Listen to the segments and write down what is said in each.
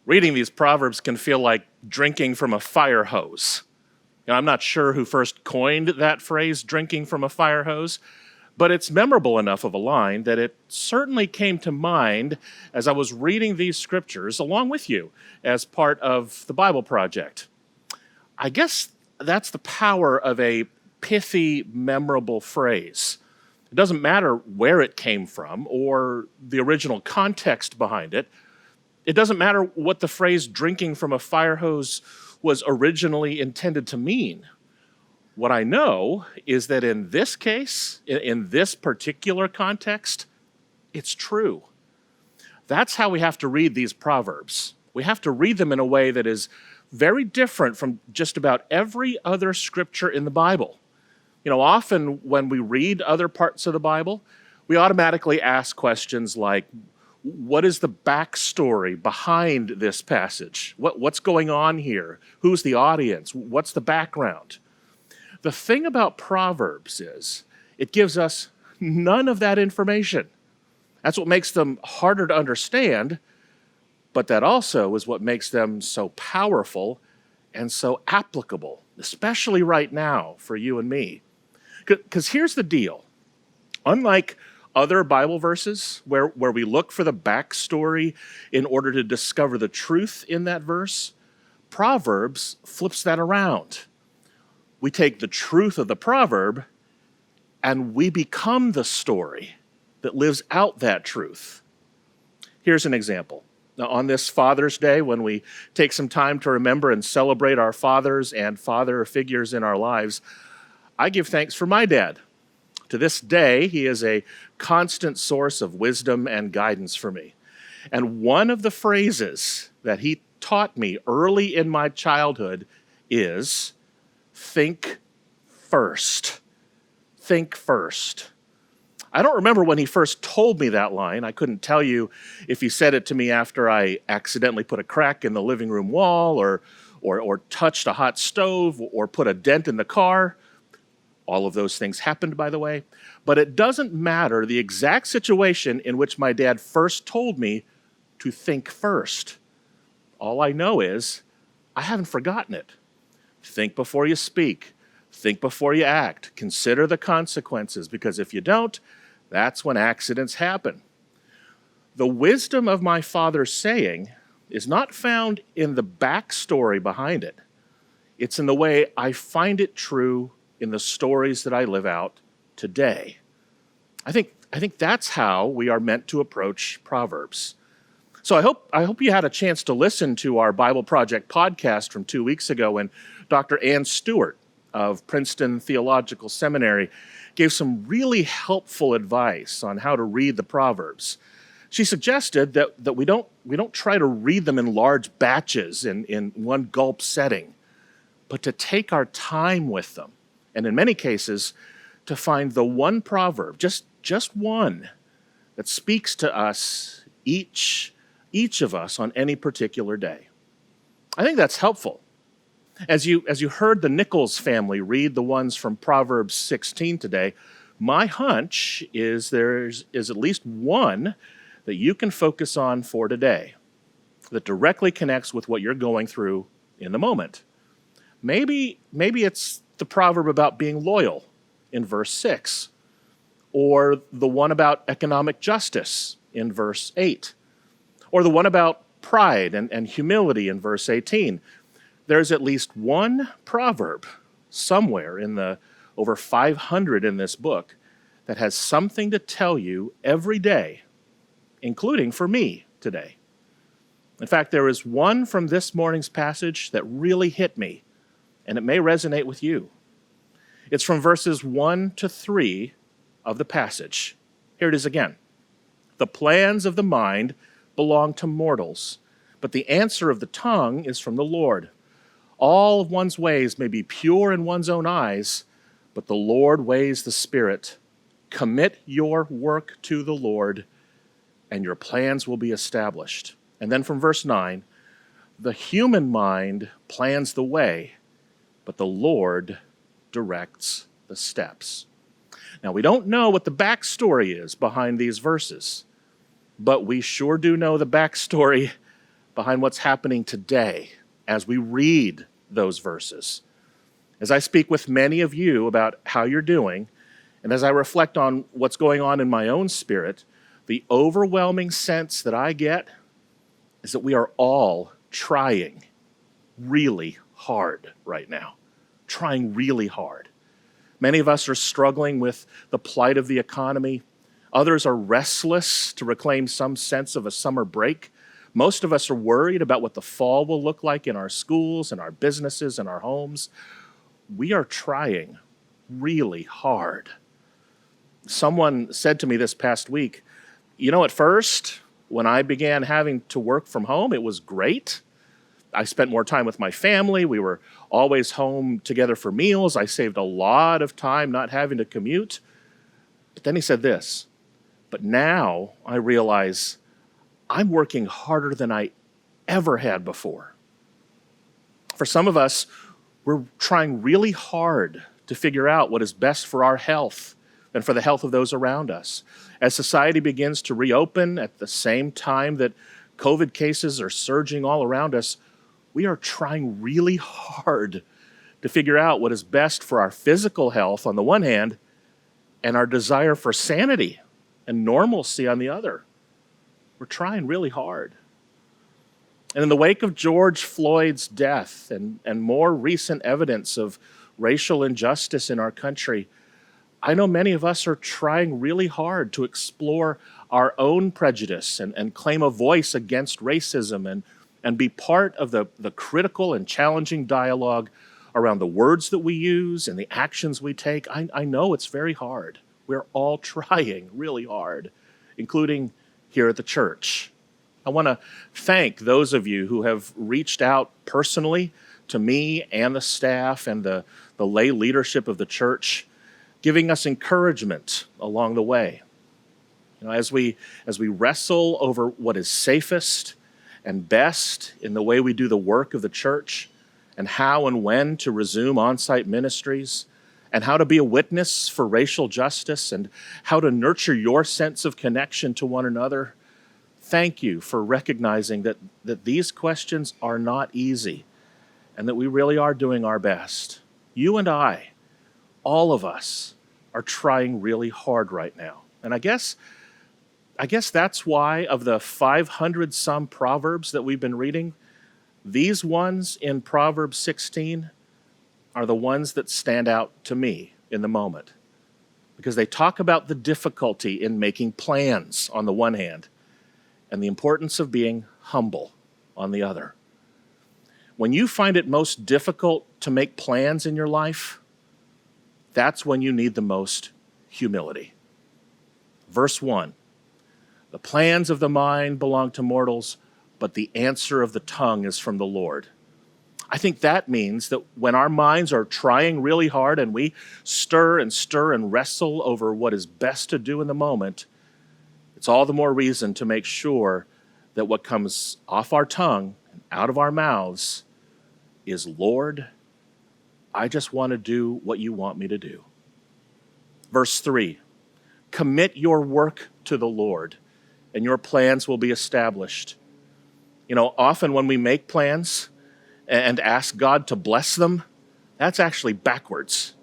Reading these Proverbs can feel like drinking from a fire hose. I'm not sure who first coined that phrase, drinking from a fire hose, but it's memorable enough of a line that it certainly came to mind as I was reading these scriptures along with you as part of the Bible Project. I guess that's the power of a pithy, memorable phrase. It doesn't matter where it came from or the original context behind it. It doesn't matter what the phrase drinking from a fire hose was originally intended to mean. What I know is that in this case, in this particular context, it's true. That's how we have to read these Proverbs. We have to read them in a way that is very different from just about every other scripture in the Bible. Often when we read other parts of the Bible, we automatically ask questions like, what is the backstory behind this passage? What's going on here? Who's the audience? What's the background? The thing about Proverbs is it gives us none of that information. That's what makes them harder to understand, but that also is what makes them so powerful and so applicable, especially right now for you and me. Because here's the deal. Unlike other Bible verses where we look for the backstory in order to discover the truth in that verse, Proverbs flips that around. We take the truth of the proverb and we become the story that lives out that truth. Here's an example. Now, on this Father's Day, when we take some time to remember and celebrate our fathers and father figures in our lives, I give thanks for my dad. To this day, he is a constant source of wisdom and guidance for me. And one of the phrases that he taught me early in my childhood is, think first. Think first. I don't remember when he first told me that line. I couldn't tell you if he said it to me after I accidentally put a crack in the living room wall or touched a hot stove or put a dent in the car. All of those things happened, by the way. But it doesn't matter the exact situation in which my dad first told me to think first. All I know is I haven't forgotten it. Think before you speak. Think before you act. Consider the consequences, because if you don't, that's when accidents happen. The wisdom of my father's saying is not found in the backstory behind it. It's in the way I find it true in the stories that I live out today. I think that's how we are meant to approach Proverbs. So I hope you had a chance to listen to our Bible Project podcast from 2 weeks ago when Dr. Ann Stewart of Princeton Theological Seminary gave some really helpful advice on how to read the Proverbs. She suggested that we don't try to read them in large batches in one gulp setting, but to take our time with them. And in many cases, to find the one proverb, just one, that speaks to us, each of us on any particular day. I think that's helpful. As you heard the Nichols family read the ones from Proverbs 16 today, my hunch is there is at least one that you can focus on for today that directly connects with what you're going through in the moment. Maybe it's the proverb about being loyal in verse 6, or the one about economic justice in verse 8, or the one about pride and humility in verse 18. There's at least one proverb somewhere in the over 500 in this book that has something to tell you every day, including for me today. In fact, there is one from this morning's passage that really hit me, and it may resonate with you. It's from verses 1 to 3 of the passage. Here it is again. The plans of the mind belong to mortals, but the answer of the tongue is from the Lord. All of one's ways may be pure in one's own eyes, but the Lord weighs the spirit. Commit your work to the Lord, and your plans will be established. And then from verse 9, the human mind plans the way, but the Lord directs the steps. Now, we don't know what the backstory is behind these verses, but we sure do know the backstory behind what's happening today as we read those verses. As I speak with many of you about how you're doing, and as I reflect on what's going on in my own spirit, the overwhelming sense that I get is that we are all trying really hard right now. Trying really hard. Many of us are struggling with the plight of the economy. Others are restless to reclaim some sense of a summer break. Most of us are worried about what the fall will look like in our schools and our businesses and our homes. We are trying really hard. Someone said to me this past week, at first, when I began having to work from home, it was great. I spent more time with my family. We were always home together for meals. I saved a lot of time not having to commute. But then he said this, but now I realize I'm working harder than I ever had before. For some of us, we're trying really hard to figure out what is best for our health and for the health of those around us. As society begins to reopen at the same time that COVID cases are surging all around us, we are trying really hard to figure out what is best for our physical health on the one hand and our desire for sanity and normalcy on the other. We're trying really hard. And in the wake of George Floyd's death and more recent evidence of racial injustice in our country, I know many of us are trying really hard to explore our own prejudice and claim a voice against racism and be part of the critical and challenging dialogue around the words that we use and the actions we take. I know it's very hard. We're all trying really hard, including here at the church. I want to thank those of you who have reached out personally to me and the staff and the lay leadership of the church, giving us encouragement along the way. As we wrestle over what is safest and best in the way we do the work of the church, and how and when to resume on-site ministries, and how to be a witness for racial justice, and how to nurture your sense of connection to one another, thank you for recognizing that these questions are not easy, and that we really are doing our best. You and I, all of us, are trying really hard right now. And I guess that's why of the 500 some Proverbs that we've been reading, these ones in Proverbs 16 are the ones that stand out to me in the moment. Because they talk about the difficulty in making plans on the one hand, and the importance of being humble on the other. When you find it most difficult to make plans in your life, that's when you need the most humility. Verse 1, the plans of the mind belong to mortals, but the answer of the tongue is from the Lord. I think that means that when our minds are trying really hard and we stir and wrestle over what is best to do in the moment, it's all the more reason to make sure that what comes off our tongue and out of our mouths is, Lord, I just want to do what you want me to do. Verse 3, commit your work to the Lord, and your plans will be established. Often when we make plans and ask God to bless them, that's actually backwards.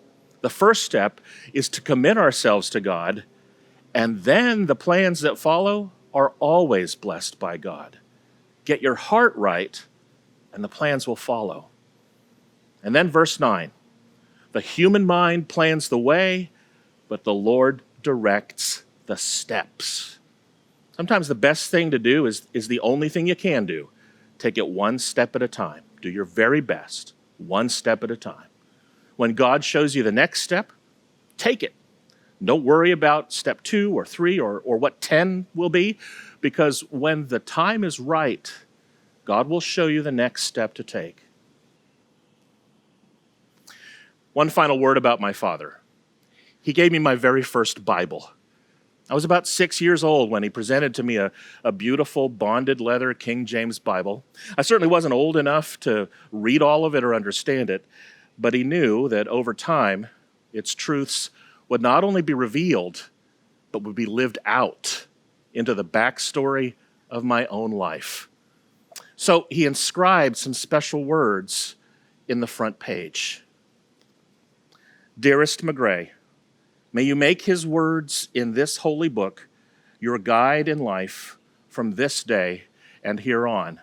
The first step is to commit ourselves to God, and then the plans that follow are always blessed by God. Get your heart right, and the plans will follow. And then verse 9, the human mind plans the way, but the Lord directs the steps. Sometimes the best thing to do is the only thing you can do. Take it one step at a time. Do your very best, one step at a time. When God shows you the next step, take it. Don't worry about step 2 or 3 or what 10 will be, because when the time is right, God will show you the next step to take. One final word about my father. He gave me my very first Bible. I was about 6 years old when he presented to me a beautiful bonded leather King James Bible. I certainly wasn't old enough to read all of it or understand it, but he knew that over time, its truths would not only be revealed, but would be lived out into the backstory of my own life. So he inscribed some special words in the front page. Dearest Magrey, may you make his words in this holy book your guide in life from this day and here on.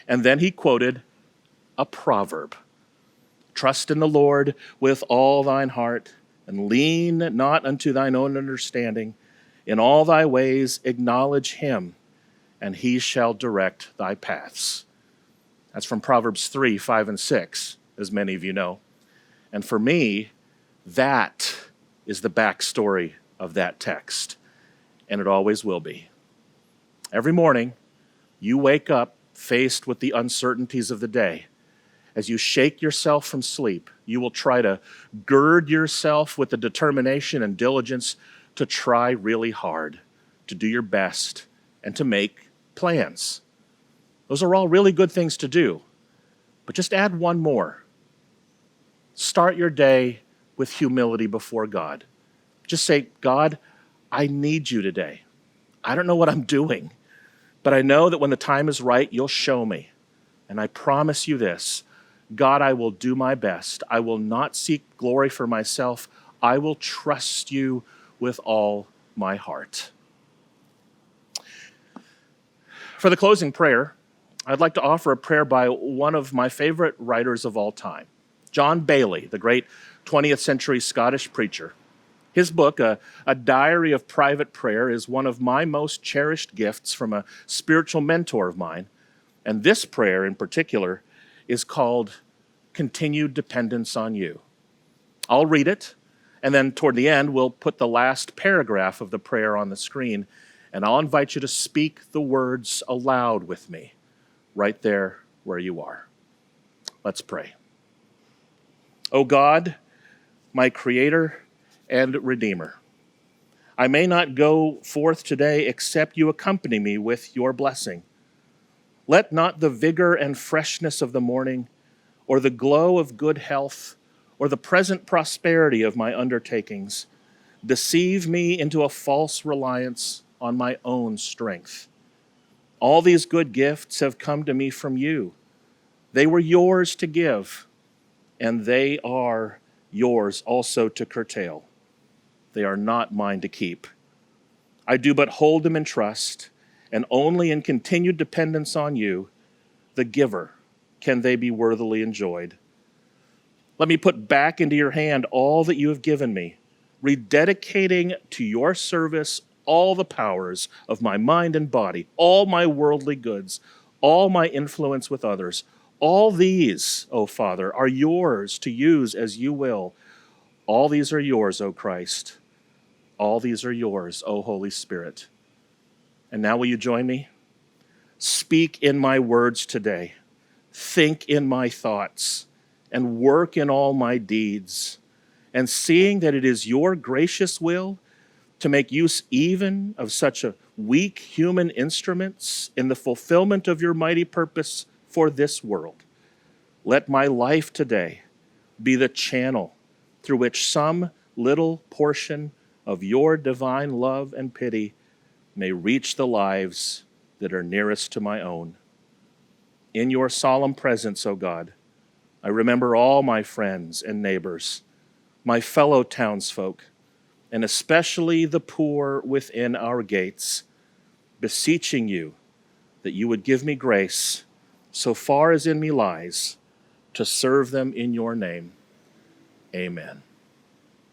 And then he quoted a proverb. Trust in the Lord with all thine heart, and lean not unto thine own understanding. In all thy ways acknowledge him, and he shall direct thy paths. That's from Proverbs 3, 5, and 6, as many of you know. And for me, that is the backstory of that text, and it always will be. Every morning, you wake up faced with the uncertainties of the day. As you shake yourself from sleep, you will try to gird yourself with the determination and diligence to try really hard, to do your best, and to make plans. Those are all really good things to do, but just add one more. Start your day with humility before God. Just say, God, I need you today. I don't know what I'm doing, but I know that when the time is right, you'll show me. And I promise you this, God, I will do my best. I will not seek glory for myself. I will trust you with all my heart. For the closing prayer, I'd like to offer a prayer by one of my favorite writers of all time, John Bailey, the great 20th century Scottish preacher. His book, A Diary of Private Prayer, is one of my most cherished gifts from a spiritual mentor of mine. And this prayer in particular is called Continued Dependence on You. I'll read it, and then toward the end, we'll put the last paragraph of the prayer on the screen, and I'll invite you to speak the words aloud with me, right there where you are. Let's pray. O God, my Creator and Redeemer, I may not go forth today except you accompany me with your blessing. Let not the vigor and freshness of the morning, or the glow of good health, or the present prosperity of my undertakings deceive me into a false reliance on my own strength. All these good gifts have come to me from you. They were yours to give, and they are yours also to curtail. They are not mine to keep. I do but hold them in trust, and only in continued dependence on you, the giver, can they be worthily enjoyed. Let me put back into your hand all that you have given me, rededicating to your service all the powers of my mind and body, all my worldly goods, all my influence with others. All these, O Father, are yours to use as you will. All these are yours, O Christ. All these are yours, O Holy Spirit. And now will you join me? Speak in my words today. Think in my thoughts and work in all my deeds. And seeing that it is your gracious will to make use even of such a weak human instruments in the fulfillment of your mighty purpose for this world, let my life today be the channel through which some little portion of your divine love and pity may reach the lives that are nearest to my own. In your solemn presence, O God, I remember all my friends and neighbors, my fellow townsfolk, and especially the poor within our gates, beseeching you that you would give me grace, so far as in me lies, to serve them in your name. Amen.